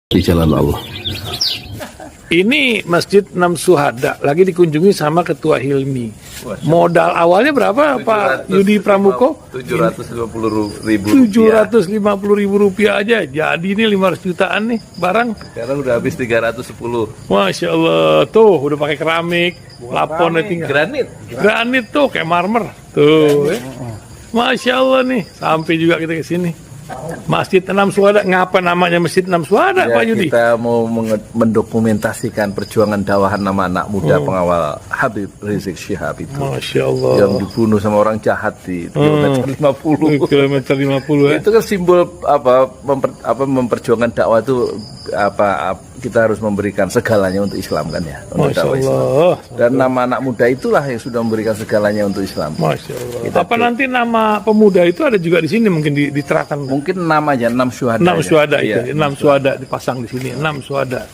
di jalan Allah. Ini Masjid Enam Syuhada lagi dikunjungi sama Ketua Hilmi. Modal awalnya berapa Pak Yudi Pramuko? 750.000 rupiah aja. Jadi ini 500 jutaan nih barang. Sekarang udah habis 310. Masya Allah, tuh udah pakai keramik, plafonnya tinggal. Granit tuh kayak marmer. Tuh, Masya Allah nih, sampai juga kita ke sini. Masjid Enam Syuhada, ngapa namanya Masjid Enam Syuhada, Ya, Pak Yudi? kita mau mendokumentasikan perjuangan dakwah nama anak muda pengawal Habib Rizik Syihab itu. Masya Allah. Yang dibunuh sama orang jahat di kilometer 50. Kilometer 50 ya. Itu kan simbol memperjuangkan dakwah itu kita harus memberikan segalanya untuk Islam kan ya. Untuk Masya dakwah Islam. Allah. Dan nama anak muda itulah yang sudah memberikan segalanya untuk Islam. Masya Allah. Apa nanti nama pemuda itu ada juga di sini mungkin diterapkan? Mungkin namanya 6 syuhada. 6 syuhada itu, Iya, 6 syuhada dipasang di sini, 6 syuhada.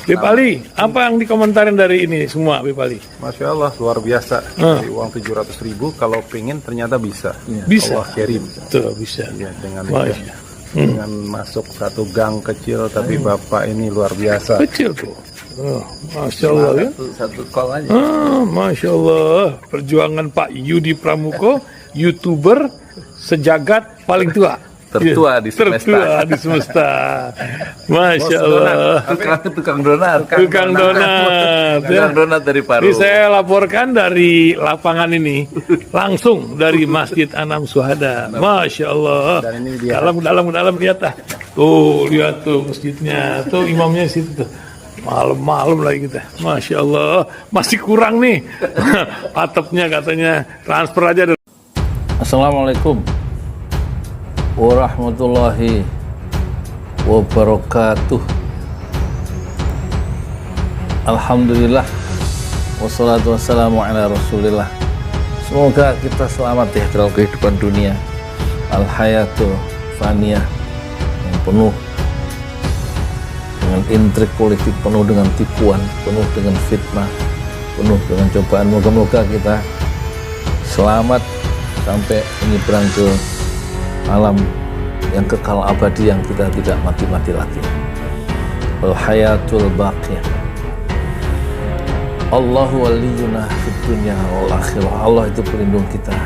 Bip Ali, apa yang dikomentarin dari ini semua, Bip Ali? Masya Allah, luar biasa. Dari uang 700.000, kalau pengen ternyata bisa. Bisa. Allah kirim. Tuh, bisa. Ya, dengan Masya. dengan masuk satu gang kecil, tapi Bapak ini luar biasa. Kecil tuh. Oh, Masya Allah ya. Satu call aja. Masya Allah. Perjuangan Pak Yudi Pramuko, YouTuber sejagat paling tua. Tertua di semesta. Tertua di semesta. Masya Allah. Tukang donat. Tukang donat. Tukang donat dari Paru. Ini saya laporkan dari lapangan ini, langsung dari Masjid Enam Syuhada. Masya Allah. Dan ini dia. Dalam lihat ah. Tuh lihat tuh masjidnya, tuh imamnya di situ tuh. Malam-malam lagi kita. Masya Allah. Masih kurang nih. Atapnya katanya transfer aja. Assalamualaikum warahmatullahi wabarakatuh. Alhamdulillah, wassalatu wassalamu ala rasulillah. Semoga kita selamat ya dalam kehidupan dunia. Al-hayatu faniyah, yang penuh dengan intrik politik, penuh dengan tipuan, penuh dengan fitnah, penuh dengan cobaan. Moga-moga kita selamat sampai menyeberang ke alam yang kekal abadi, yang kita tidak mati-mati lagi. Al-hayatul baqiyah. Allahu waliyuna fid dunya wal akhirah. Allah itu pelindung kita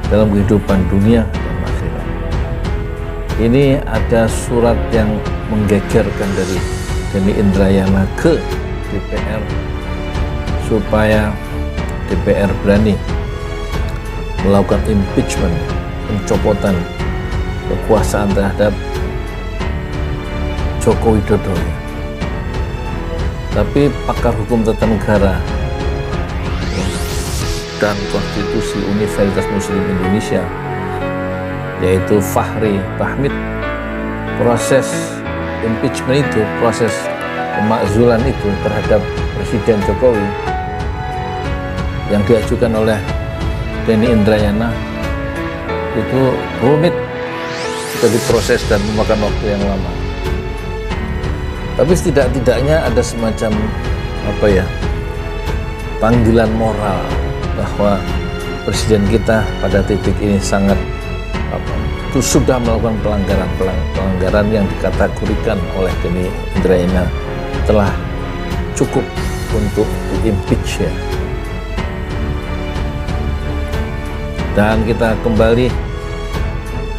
dalam kehidupan dunia dan akhirat. Ini ada surat yang menggegerkan dari Denny Indrayana ke DPR supaya DPR berani melakukan impeachment, pencopotan kekuasaan terhadap Joko Widodo. Tapi pakar hukum tata negara dan konstitusi Universitas Muslim Indonesia, yaitu Fahri Bahmid, proses impeachment itu, proses pemakzulan itu terhadap Presiden Jokowi yang diajukan oleh Denny Indrayana itu rumit, jadi proses dan memakan waktu yang lama. Tapi setidak-tidaknya ada semacam panggilan moral bahwa presiden kita pada titik ini sangat itu sudah melakukan pelanggaran yang dikategorikan oleh Denny Indrayana telah cukup untuk di-impeach ya. Dan kita kembali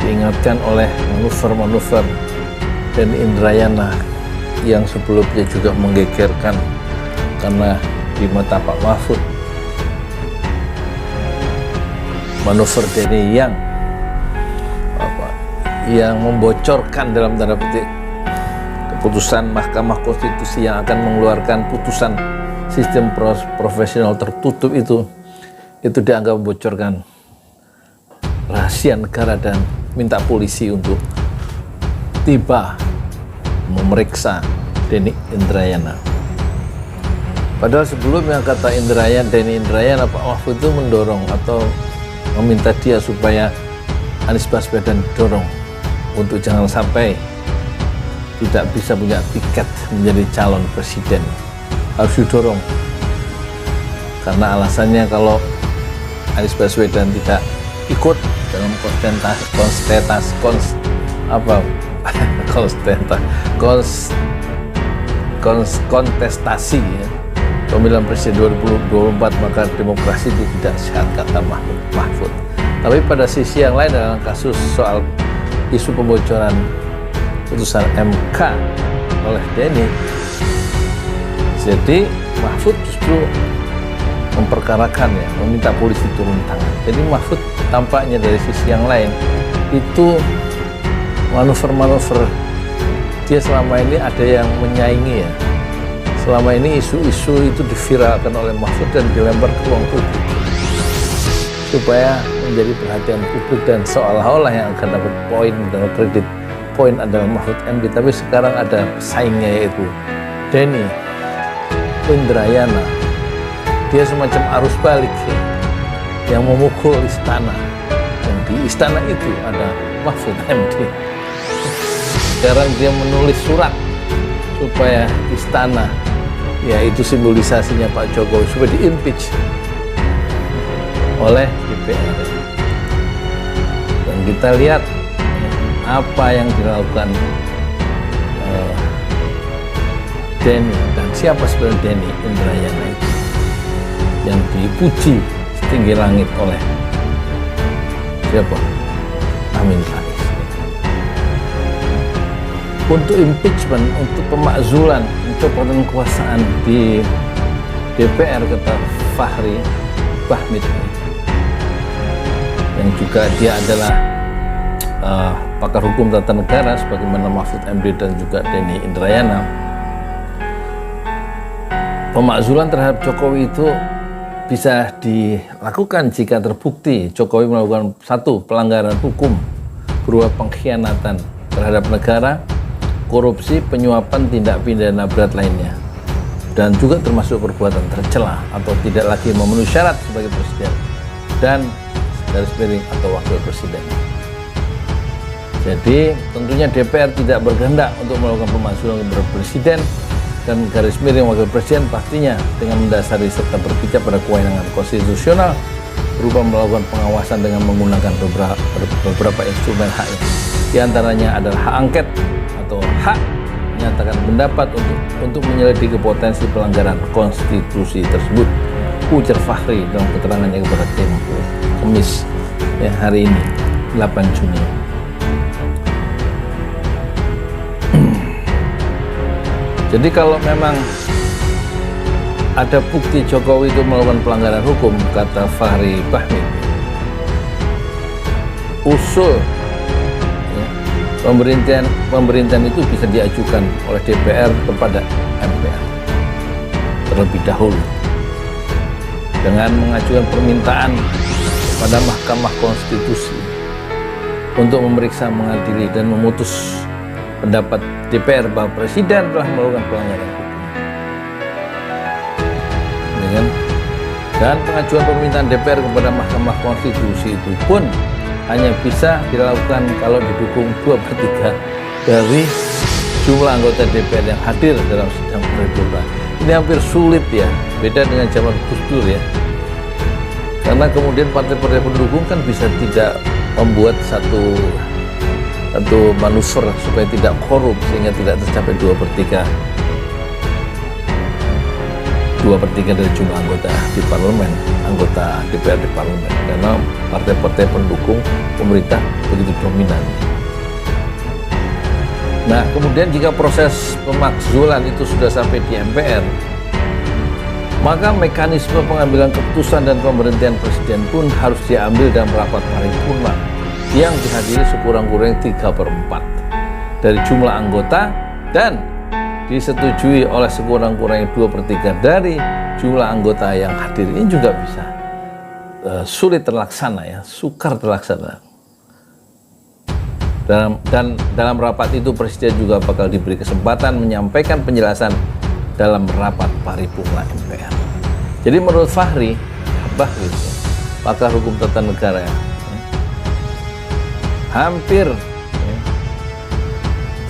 diingatkan oleh manuver-manuver Denny Indrayana yang sebelumnya juga menggegerkan karena di mata Pak Mahfud, manuver Denny yang membocorkan dalam tanda petik keputusan Mahkamah Konstitusi yang akan mengeluarkan putusan sistem profesional tertutup itu dianggap membocorkan rahasia negara dan minta polisi untuk tiba memeriksa Denny Indrayana. Padahal sebelumnya kata Denny Indrayana, Pak Mahfud itu mendorong atau meminta dia supaya Anies Baswedan dorong untuk jangan sampai tidak bisa punya tiket menjadi calon presiden. Harus didorong. Karena alasannya kalau Anies Baswedan tidak ikut dalam kontestasi ya, pemilihan presiden 2024, maka demokrasi itu tidak sehat, kata Mahfud. Tapi pada sisi yang lain dalam kasus soal isu pembocoran putusan MK oleh Denny, jadi Mahfud justru memperkarakan ya, meminta polisi turun tangan. Jadi Mahfud tampaknya dari sisi yang lain itu manuver-manuver dia selama ini ada yang menyaingi ya. Selama ini isu-isu itu diviralkan oleh Mahfud dan dilempar ke ruang publik supaya menjadi perhatian publik dan seolah-olah yang akan dapat poin dan kredit poin adalah Mahfud MD. Tapi sekarang ada pesaingnya yaitu Denny Indrayana. Dia semacam arus balik ya, yang memukul istana, dan di istana itu ada Mahfud MD. Sekarang dia menulis surat supaya istana, yaitu simbolisasinya Pak Jokowi, supaya di-impeach oleh DPR. Dan kita lihat apa yang dilakukan Denny, dan siapa sebenarnya Denny Indrayana itu yang dipuji setinggi langit oleh siapa? Amin Rais. Untuk impeachment, untuk pemakzulan, pencopotan kekuasaan di DPR, kata Fahri Bahmid, yang juga dia adalah pakar hukum tata negara sebagaimana Mahfud MD dan juga Denny Indrayana. Pemakzulan terhadap Jokowi itu bisa dilakukan jika terbukti Jokowi melakukan satu, pelanggaran hukum berupa pengkhianatan terhadap negara, korupsi, penyuapan, tindak pidana berat lainnya, dan juga termasuk perbuatan tercela atau tidak lagi memenuhi syarat sebagai presiden dan garis miring atau wakil presiden. Jadi tentunya DPR tidak berkehendak untuk melakukan pemakzulan kepada presiden dan garis miring wakil presiden, pastinya dengan mendasari serta berpijak pada kewenangan konstitusional berupa melakukan pengawasan dengan menggunakan beberapa instrumen haknya. Di antaranya adalah hak angket atau hak menyatakan pendapat untuk menyelidiki potensi pelanggaran konstitusi tersebut, ujar Fahri dalam keterangannya kepada Tempo Kamis ya, hari ini 8 Juni. Jadi kalau memang ada bukti Jokowi itu melakukan pelanggaran hukum, kata Fahri Bahmid, usul ya, pemerintahan itu bisa diajukan oleh DPR kepada MPR terlebih dahulu dengan mengajukan permintaan kepada Mahkamah Konstitusi untuk memeriksa, mengadili, dan memutus pendapat DPR bahwa presiden telah melakukan pelanggaran hukum. Dan pengajuan permintaan DPR kepada Mahkamah Konstitusi itu pun hanya bisa dilakukan kalau didukung 2/3 dari jumlah anggota DPR yang hadir dalam sidang paripurna. Ini hampir sulit ya, beda dengan zaman Gus Dur ya. Karena kemudian partai-partai pendukung kan bisa tidak membuat satu manuver supaya tidak korup sehingga tidak tercapai 2/3 dari jumlah anggota di parlemen, anggota DPR di parlemen, karena partai-partai pendukung pemerintah begitu dominan. Nah, kemudian jika proses pemakzulan itu sudah sampai di MPR, maka mekanisme pengambilan keputusan dan pemberhentian presiden pun harus diambil dalam rapat paripurna yang dihadiri sekurang-kurangnya 3/4 dari jumlah anggota dan disetujui oleh sekurang-kurangnya 2/3 dari jumlah anggota yang hadir. Ini juga bisa sulit terlaksana ya, sukar terlaksana. Dan dalam rapat itu presiden juga bakal diberi kesempatan menyampaikan penjelasan dalam rapat paripurna MPR. Jadi menurut Fahri Bahmid, pakar hukum tata negara, hampir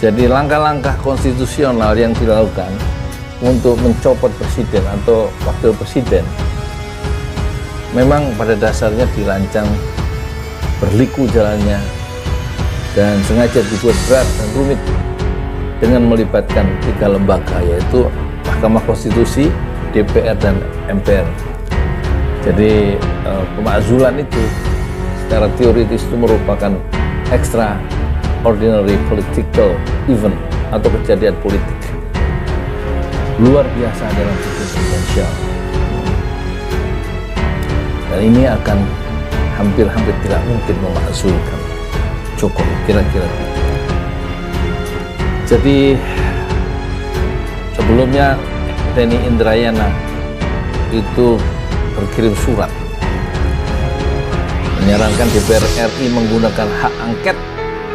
jadi langkah-langkah konstitusional yang dilakukan untuk mencopot presiden atau wakil presiden memang pada dasarnya dirancang berliku jalannya dan sengaja dibuat berat dan rumit dengan melibatkan 3 lembaga, yaitu Mahkamah Konstitusi, DPR, dan MPR. Jadi pemakzulan itu secara teoritis itu merupakan extraordinary political event atau kejadian politik luar biasa dalam sistem presidensial. Dan ini akan hampir-hampir tidak mungkin memakzulkan Jokowi, kira-kira gitu. Jadi sebelumnya Denny Indrayana itu berkirim surat menyarankan DPR RI menggunakan hak angket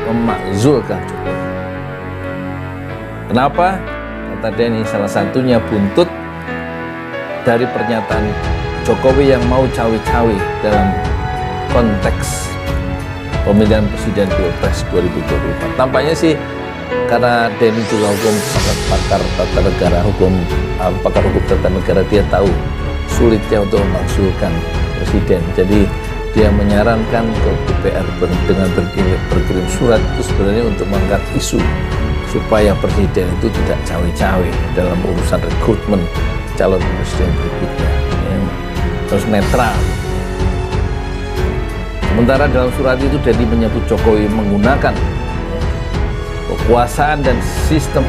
memakzulkan Jokowi. Kenapa? Kata Denny, salah satunya buntut dari pernyataan Jokowi yang mau cawe-cawe dalam konteks pemilihan presiden Pilpres 2024. Tampaknya sih karena Denny juga pakar tata negara, pakar hukum tata negara, dia tahu sulitnya untuk memakzulkan presiden. Jadi dia menyarankan ke DPR dengan berkirim surat itu sebenarnya untuk mengangkat isu supaya presiden itu tidak cawe-cawe dalam urusan rekrutmen calon presiden berikutnya, ya, terus netral. Sementara dalam surat itu Denny menyebut Jokowi menggunakan kekuasaan dan sistem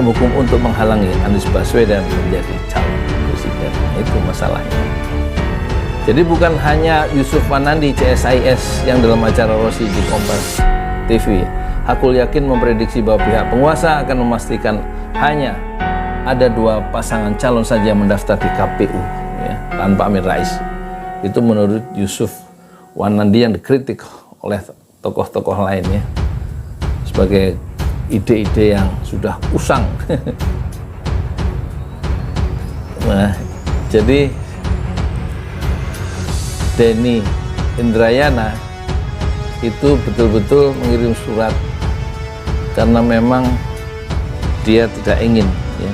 hukum untuk menghalangi Anies Baswedan menjadi calon presiden. Itu masalahnya. Jadi bukan hanya Yusuf Wanandi CSIS yang dalam acara Rossi di Kompas TV, Hakul yakin memprediksi bahwa pihak penguasa akan memastikan hanya ada 2 pasangan calon saja yang mendaftar di KPU, ya, tanpa Amin Rais. Itu menurut Yusuf Wanandi yang dikritik oleh tokoh-tokoh lainnya sebagai ide-ide yang sudah usang. Nah, jadi Denny Indrayana itu betul-betul mengirim surat karena memang dia tidak ingin, ya,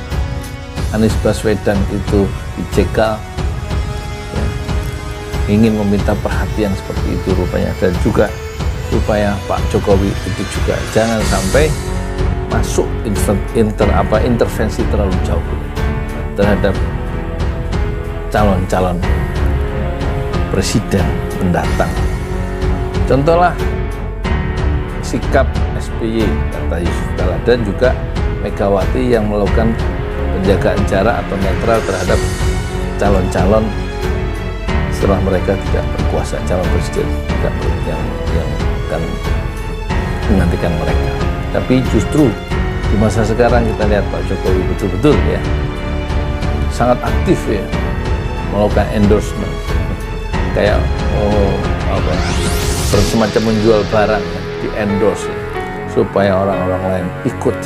Anies Baswedan itu dijegal, ya, ingin meminta perhatian seperti itu rupanya, dan juga supaya Pak Jokowi itu juga jangan sampai masuk intervensi terlalu jauh terhadap calon-calon presiden mendatang. Contohlah sikap SBY, kata Yusuf Kala, dan juga Megawati yang melakukan penjagaan jarak atau netral terhadap calon-calon setelah mereka tidak berkuasa, calon presiden yang akan menggantikan mereka. Tapi justru di masa sekarang kita lihat Pak Jokowi betul-betul, ya, sangat aktif, ya, melakukan endorsement, kayak semacam menjual barang, ya, di endorse, ya, supaya orang-orang lain ikut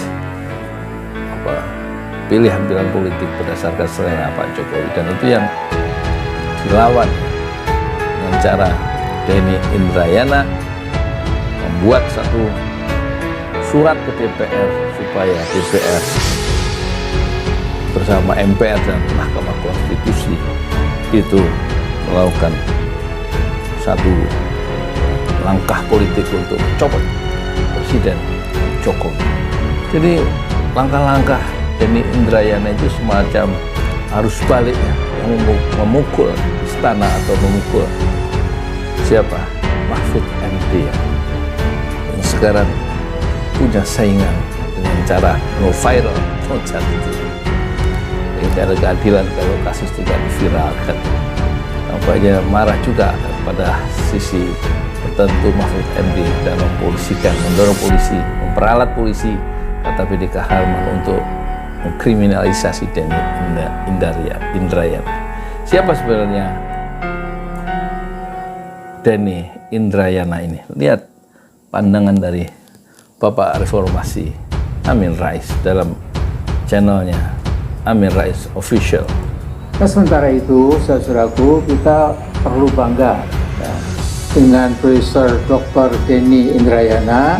pilihan-pilihan politik berdasarkan selera Pak Jokowi. Dan itu yang dilawan dengan cara Denny Indrayana membuat satu surat ke DPR supaya DPR bersama MPR dan Mahkamah Konstitusi itu melakukan satu langkah politik untuk mencopot Presiden Jokowi. Jadi langkah-langkah Denny Indrayana itu semacam arus balik, ya, yang memukul istana atau memukul siapa? Mahfud MD, ya, yang sekarang punya saingan dengan cara no viral, no charity. Tidak ada keadilan kalau kasus tidak diviralkan. Nampaknya marah juga pada sisi tertentu Mahfud MD dan mendorong polisi, memperalat polisi, kata BDK Harman, untuk mengkriminalisasi Denny Indrayana. Siapa sebenarnya Denny Indrayana ini? Lihat pandangan dari Bapak Reformasi Amin Rais dalam channelnya Amin Rais Official. Nah, sementara itu, saudaraku, kita perlu bangga, ya, dengan Profesor Dr. Denny Indrayana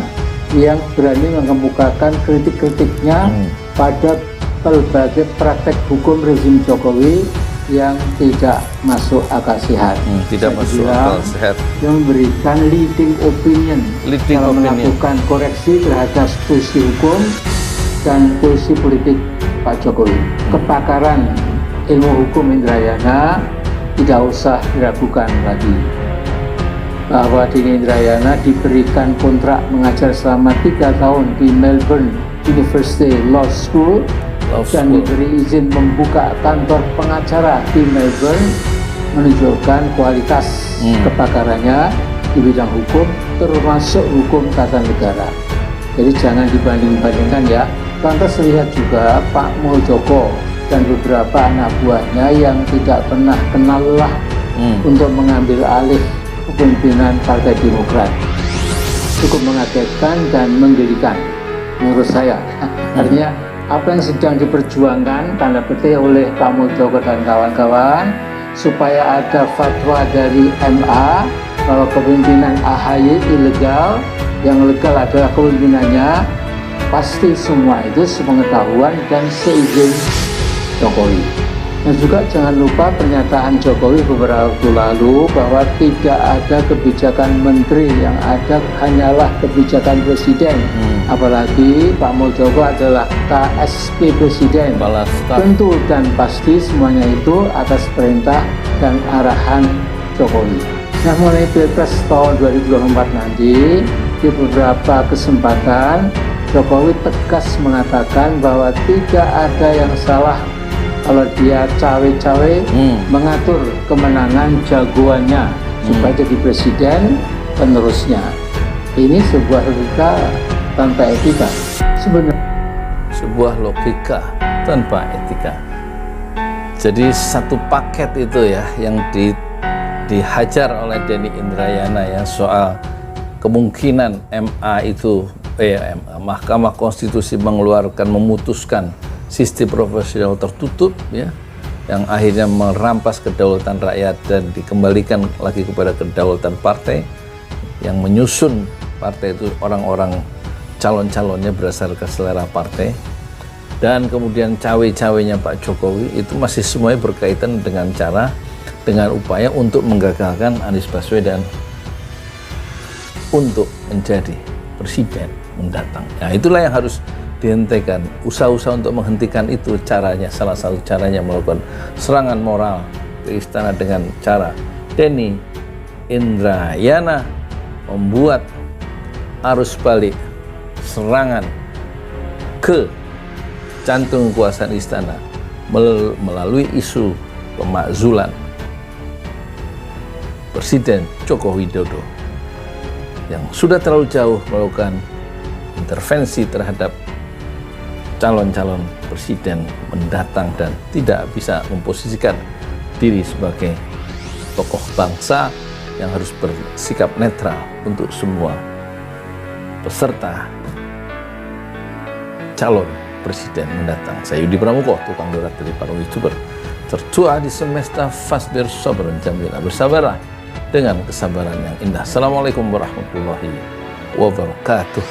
yang berani mengemukakan kritik-kritiknya pada berbagai praktek hukum rezim Jokowi yang tidak masuk akal sehat. Tidak Saya masuk bilang, akal sehat. yang memberikan leading opinion Leading dalam opinion. melakukan koreksi terhadap posisi hukum dan posisi politik Pak Jokowi. Kepakaran ilmu hukum Indrayana tidak usah diragukan lagi. Bahwa Denny Indrayana diberikan kontrak mengajar selama 3 tahun di Melbourne University Law School dan diberi izin membuka kantor pengacara di Melbourne menunjukkan kualitas kepakarannya di bidang hukum, termasuk hukum tata negara. Jadi jangan dibanding-bandingkan ya. Lantas lihat juga Pak Muldoko dan beberapa anak buahnya yang tidak pernah kenal lelah untuk mengambil alih kepemimpinan Partai Demokrat. Cukup mengagetkan dan menggelikan menurut saya. Artinya apa yang sedang diperjuangkan tanda petik oleh Pak Muldoko dan kawan-kawan supaya ada fatwa dari MA bahwa kepemimpinan AHY ilegal, yang legal adalah kepemimpinannya, pasti semua itu sepengetahuan dan seizin Jokowi. Dan juga jangan lupa pernyataan Jokowi beberapa waktu lalu bahwa tidak ada kebijakan menteri, yang ada hanyalah kebijakan presiden. Apalagi Pak Muldoko adalah KSP presiden. Kepala staf. Tentu dan pasti semuanya itu atas perintah dan arahan Jokowi. Nah, mulai Pilpres tahun 2024 nanti, di beberapa kesempatan Jokowi tegas mengatakan bahwa tidak ada yang salah kalau dia cawe-cawe mengatur kemenangan jagoannya supaya jadi presiden penerusnya. Ini sebuah logika tanpa etika. Sebenarnya Sebuah logika tanpa etika. Jadi satu paket itu ya yang dihajar oleh Denny Indrayana ya, soal kemungkinan Mahkamah Konstitusi memutuskan sistem proporsional tertutup ya, yang akhirnya merampas kedaulatan rakyat dan dikembalikan lagi kepada kedaulatan partai, yang menyusun partai itu orang-orang calon-calonnya berdasarkan selera partai, dan kemudian cawe-cawenya Pak Jokowi itu masih semuanya berkaitan dengan upaya untuk menggagalkan Anies Baswedan untuk menjadi presiden mendatang. Nah, itulah yang harus dihentikan. Usaha-usaha untuk menghentikan itu caranya, salah satu caranya melakukan serangan moral ke istana dengan cara Denny Indrayana membuat arus balik serangan ke jantung kekuasaan istana melalui isu pemakzulan Presiden Joko Widodo yang sudah terlalu jauh melakukan intervensi terhadap calon-calon presiden mendatang dan tidak bisa memposisikan diri sebagai tokoh bangsa yang harus bersikap netral untuk semua peserta calon presiden mendatang. Saya Yudi Pramuko, tukang dorat dari para YouTuber. Tertua di semesta fasbir sabran jamila. Bersabarlah dengan kesabaran yang indah. Assalamualaikum warahmatullahi wabarakatuh.